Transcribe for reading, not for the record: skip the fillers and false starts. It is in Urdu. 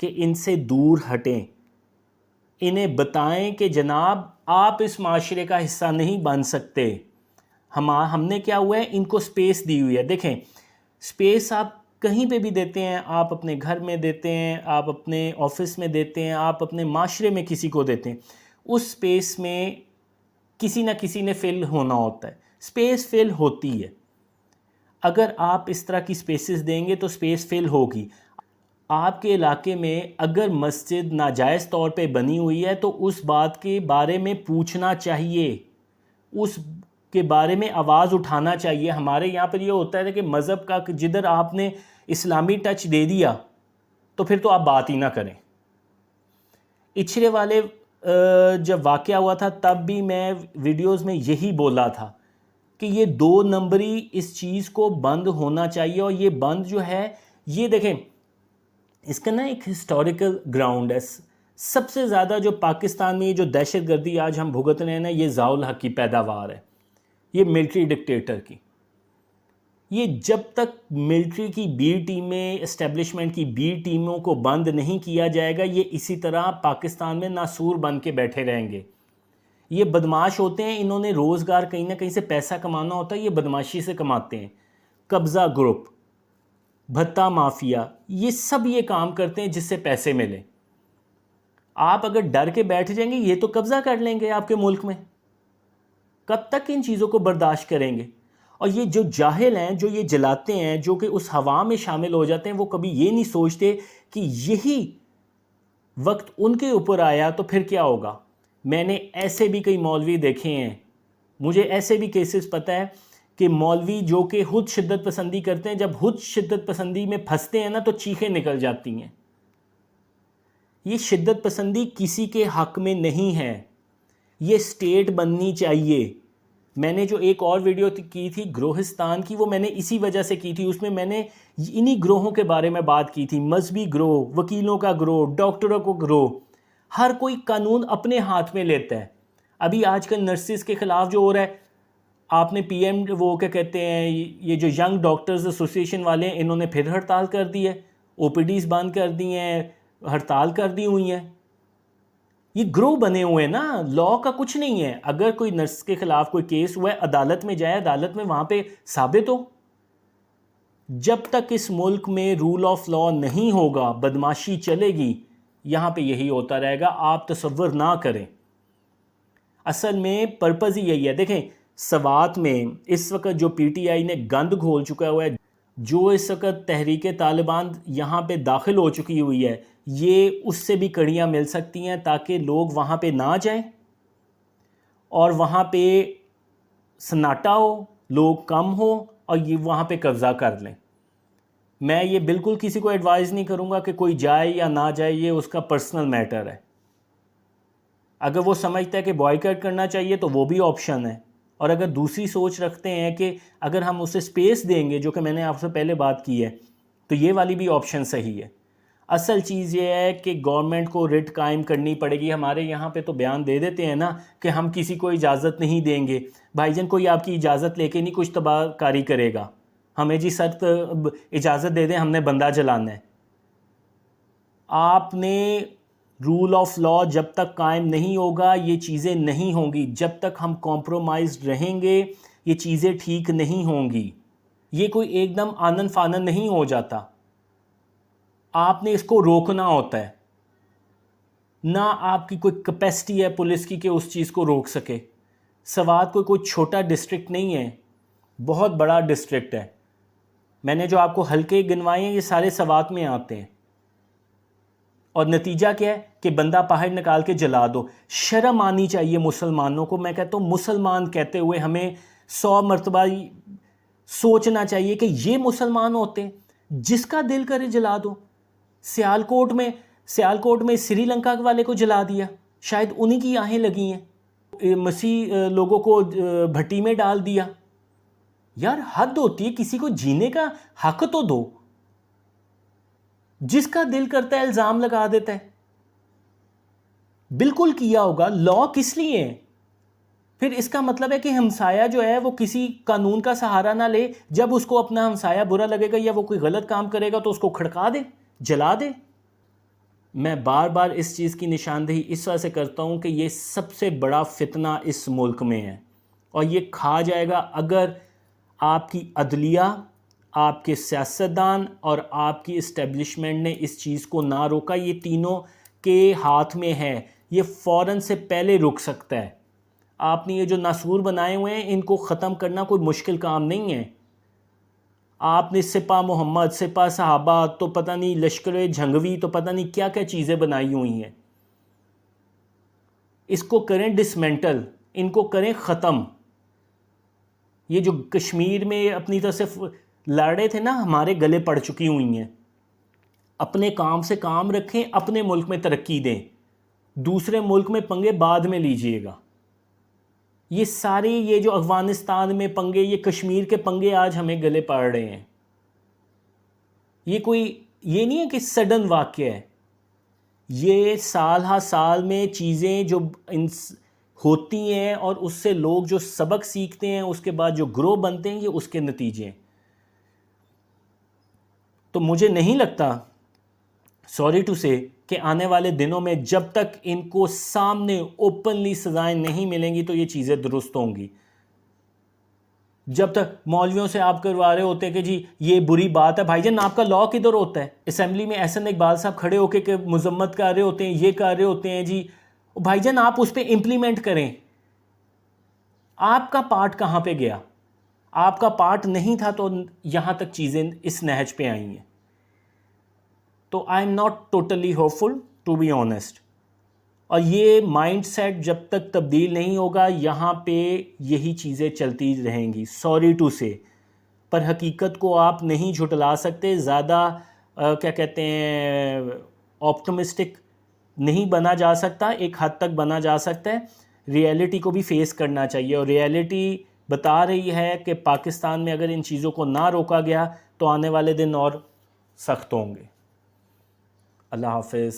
کہ ان سے دور ہٹیں، انہیں بتائیں کہ جناب آپ اس معاشرے کا حصہ نہیں بن سکتے. ہم نے کیا ہوا ہے، ان کو سپیس دی ہوئی ہے. دیکھیں سپیس آپ کہیں پہ بھی دیتے ہیں، آپ اپنے گھر میں دیتے ہیں، آپ اپنے آفس میں دیتے ہیں، آپ اپنے معاشرے میں کسی کو دیتے ہیں، اس سپیس میں کسی نہ کسی نے فل ہونا ہوتا ہے. سپیس فل ہوتی ہے. اگر آپ اس طرح کی سپیسز دیں گے تو سپیس فل ہوگی. آپ کے علاقے میں اگر مسجد ناجائز طور پہ بنی ہوئی ہے تو اس بات کے بارے میں پوچھنا چاہیے، اس کے بارے میں آواز اٹھانا چاہیے. ہمارے یہاں پر یہ ہوتا ہے کہ مذہب کا جدھر آپ نے اسلامی ٹچ دے دیا تو پھر تو آپ بات ہی نہ کریں. اچھرے والے جب واقعہ ہوا تھا تب بھی میں ویڈیوز میں یہی بولا تھا کہ یہ 2 نمبری اس چیز کو بند ہونا چاہیے. اور یہ بند جو ہے، یہ دیکھیں اس کا نا ایک ہسٹوریکل گراؤنڈ ہے. سب سے زیادہ جو پاکستان میں جو دہشت گردی آج ہم بھگت رہے ہیں نا، یہ ضیاء الحق کی پیداوار ہے، یہ ملٹری ڈکٹیٹر کی. یہ جب تک ملٹری کی بی ٹیمیں، اسٹیبلشمنٹ کی بی ٹیموں کو بند نہیں کیا جائے گا، یہ اسی طرح پاکستان میں ناسور بن کے بیٹھے رہیں گے. یہ بدماش ہوتے ہیں، انہوں نے روزگار کہیں نہ کہیں سے پیسہ کمانا ہوتا ہے، یہ بدماشی سے کماتے ہیں. قبضہ گروپ، بھتہ مافیا، یہ سب یہ کام کرتے ہیں جس سے پیسے ملیں. آپ اگر ڈر کے بیٹھ جائیں گے یہ تو قبضہ کر لیں گے آپ کے ملک میں. کب تک ان چیزوں کو برداشت کریں گے؟ اور یہ جو جاہل ہیں، جو یہ جلاتے ہیں، جو کہ اس ہوا میں شامل ہو جاتے ہیں، وہ کبھی یہ نہیں سوچتے کہ یہی وقت ان کے اوپر آیا تو پھر کیا ہوگا. میں نے ایسے بھی کئی مولوی دیکھے ہیں، مجھے ایسے بھی کیسز پتہ ہے کہ مولوی جو کہ خود شدت پسندی کرتے ہیں، جب خود شدت پسندی میں پھنستے ہیں نا تو چیخیں نکل جاتی ہیں. یہ شدت پسندی کسی کے حق میں نہیں ہے، یہ سٹیٹ بننی چاہیے. میں نے جو ایک اور ویڈیو کی تھی گروہستان کی، وہ میں نے اسی وجہ سے کی تھی. اس میں نے انہی گروہوں کے بارے میں بات کی تھی. مذہبی گروہ، وکیلوں کا گروہ، ڈاکٹروں کو گروہ، ہر کوئی قانون اپنے ہاتھ میں لیتا ہے. ابھی آج کل نرسز کے خلاف جو ہو رہا ہے، آپ نے پی ایم وہ کیا کہتے ہیں، یہ جو ینگ ڈاکٹرز ایسوسیشن والے ہیں، انہوں نے پھر ہڑتال کر دی ہے، او پی ڈیز بند کر دی ہیں، ہڑتال کر دی ہوئی ہیں. یہ گروہ بنے ہوئے ہیں نا، لاء کا کچھ نہیں ہے. اگر کوئی نرس کے خلاف کوئی کیس ہوا ہے، عدالت میں جائے، عدالت میں وہاں پہ ثابت ہو. جب تک اس ملک میں رول آف لاء نہیں ہوگا، بدماشی چلے گی، یہاں پہ یہی ہوتا رہے گا. آپ تصور نہ کریں. اصل میں پرپز ہی یہی ہے. دیکھیں سوات میں اس وقت جو پی ٹی آئی نے گند گھول چکا ہوا ہے، جو اس وقت تحریک طالبان یہاں پہ داخل ہو چکی ہوئی ہے، یہ اس سے بھی کڑیاں مل سکتی ہیں تاکہ لوگ وہاں پہ نہ جائیں اور وہاں پہ سناٹا ہو، لوگ کم ہو اور یہ وہاں پہ قبضہ کر لیں. میں یہ بالکل کسی کو ایڈوائز نہیں کروں گا کہ کوئی جائے یا نہ جائے، یہ اس کا پرسنل میٹر ہے. اگر وہ سمجھتا ہے کہ بوائیکاٹ کرنا چاہیے تو وہ بھی آپشن ہے. اور اگر دوسری سوچ رکھتے ہیں کہ اگر ہم اسے سپیس دیں گے، جو کہ میں نے آپ سے پہلے بات کی ہے، تو یہ والی بھی آپشن صحیح ہے. اصل چیز یہ ہے کہ گورنمنٹ کو رٹ قائم کرنی پڑے گی. ہمارے یہاں پہ تو بیان دے دیتے ہیں نا کہ ہم کسی کو اجازت نہیں دیں گے. بھائی جان کوئی آپ کی اجازت لے کے نہیں کچھ تباہ کاری کرے گا. ہمیں جی سخت اجازت دے دیں، ہم نے بندہ جلانا ہے. آپ نے رول آف لاء جب تک قائم نہیں ہوگا یہ چیزیں نہیں ہوں گی. جب تک ہم کمپرومائزڈ رہیں گے یہ چیزیں ٹھیک نہیں ہوں گی. یہ کوئی ایک دم آنن فانن نہیں ہو جاتا. آپ نے اس کو روکنا ہوتا ہے. نہ آپ کی کوئی کیپیسٹی ہے پولیس کی کہ اس چیز کو روک سکے. سوات کوئی چھوٹا ڈسٹرکٹ نہیں ہے، بہت بڑا ڈسٹرکٹ ہے. میں نے جو آپ کو حلقے گنوائے ہیں یہ سارے سوات میں آتے ہیں. اور نتیجہ کیا ہے کہ بندہ باہر نکال کے جلا دو. شرم آنی چاہیے مسلمانوں کو. میں کہتا ہوں مسلمان کہتے ہوئے ہمیں 100 مرتبہ سوچنا چاہیے کہ یہ مسلمان ہوتے ہیں. جس کا دل کرے جلا دو. سیالکوٹ میں سری لنکا والے کو جلا دیا، شاید انہی کی آہیں لگی ہیں. مسیح لوگوں کو بھٹی میں ڈال دیا. یار حد ہوتی ہے، کسی کو جینے کا حق تو دو. جس کا دل کرتا ہے الزام لگا دیتا ہے. بالکل کیا ہوگا. لاء کس لیے ہے؟ پھر اس کا مطلب ہے کہ ہمسایہ جو ہے وہ کسی قانون کا سہارا نہ لے. جب اس کو اپنا ہمسایہ برا لگے گا یا وہ کوئی غلط کام کرے گا تو اس کو کھڑکا دے، جلا دے. میں بار بار اس چیز کی نشاندہی اس وجہ سے کرتا ہوں کہ یہ سب سے بڑا فتنہ اس ملک میں ہے، اور یہ کھا جائے گا اگر آپ کی عدلیہ، آپ کے سیاستدان اور آپ کی اسٹیبلشمنٹ نے اس چیز کو نہ روکا۔ یہ تینوں کے ہاتھ میں ہے، یہ فوراً سے پہلے رک سکتا ہے۔ آپ نے یہ جو ناسور بنائے ہوئے ہیں ان کو ختم کرنا کوئی مشکل کام نہیں ہے۔ آپ نے سپاہ محمد، سپاہ صحابہ، تو پتہ نہیں لشکر جھنگوی، تو پتہ نہیں کیا کیا چیزیں بنائی ہوئی ہیں۔ اس کو کریں ڈسمنٹل، ان کو کریں ختم۔ یہ جو کشمیر میں اپنی طرف سے لڑ رہے تھے نا، ہمارے گلے پڑ چکی ہوئی ہیں۔ اپنے کام سے کام رکھیں، اپنے ملک میں ترقی دیں، دوسرے ملک میں پنگے بعد میں لیجئے گا۔ یہ سارے یہ جو افغانستان میں پنگے، یہ کشمیر کے پنگے آج ہمیں گلے پڑ رہے ہیں۔ یہ نہیں ہے کہ سڈن واقعہ ہے، یہ سال ہا سال میں چیزیں جو ہوتی ہیں اور اس سے لوگ جو سبق سیکھتے ہیں، اس کے بعد جو گروہ بنتے ہیں، یہ اس کے نتیجے ہیں۔ تو مجھے نہیں لگتا، سوری ٹو سے، کہ آنے والے دنوں میں جب تک ان کو سامنے اوپنلی سزائیں نہیں ملیں گی تو یہ چیزیں درست ہوں گی۔ جب تک مولویوں سے آپ کروا رہے ہوتے ہیں کہ جی یہ بری بات ہے، بھائی جان آپ کا لاء کدھر ہوتا ہے؟ اسمبلی میں احسن اقبال صاحب کھڑے ہو کے کہ مذمت کر رہے ہوتے ہیں، یہ کر رہے ہوتے ہیں جی، بھائی جان آپ اس پہ امپلیمنٹ کریں۔ آپ کا پارٹ کہاں پہ گیا؟ آپ کا پارٹ نہیں تھا تو یہاں تک چیزیں اس نہج پہ آئی ہیں۔ تو I am not totally hopeful to be honest, اور یہ مائنڈ سیٹ جب تک تبدیل نہیں ہوگا یہاں پہ یہی چیزیں چلتی رہیں گی، سوری ٹو سے۔ پر حقیقت کو آپ نہیں جھٹلا سکتے، زیادہ کیا کہتے ہیں آپٹمسٹک نہیں بنا جا سکتا، ایک حد تک بنا جا سکتا ہے، ریئلٹی کو بھی فیس کرنا چاہیے، اور ریئلٹی بتا رہی ہے کہ پاکستان میں اگر ان چیزوں کو نہ روکا گیا تو آنے والے دن اور سخت ہوں گے۔ اللہ حافظ۔